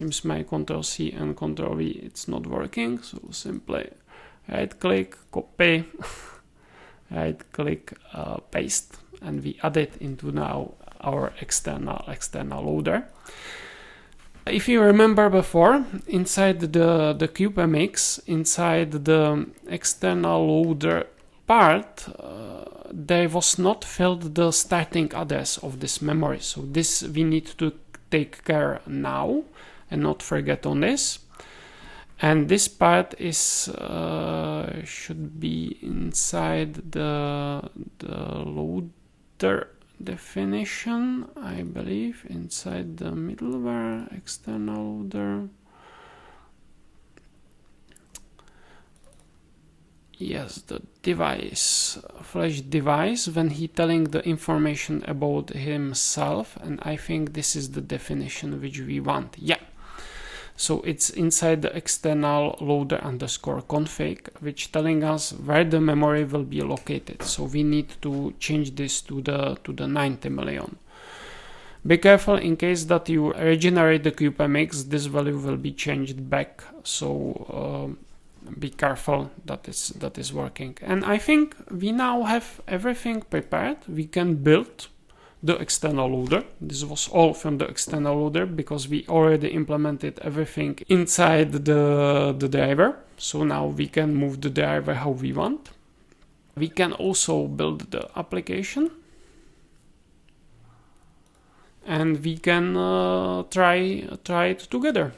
Seems my Ctrl C and Ctrl V, it's not working, so simply right click, copy, right click, paste, and we add it into now our external loader. If you remember before, inside the CubeMX, inside the external loader part, there was not filled the starting address of this memory. So this we need to take care now and not forget on this. And this part is should be inside the loader definition, I believe, inside the middleware external loader. Yes, the device, flash device, when he telling the information about himself, and I think this is the definition which we want. Yeah. So it's inside the external loader underscore config, which telling us where the memory will be located. So we need to change this to the 90 million. Be careful in case that you regenerate the CubeMX, this value will be changed back. So be careful that is working. And I think we now have everything prepared. We can build the external loader. This was all from the external loader because we already implemented everything inside the driver. So now we can move the driver how we want. We can also build the application. And we can try it together.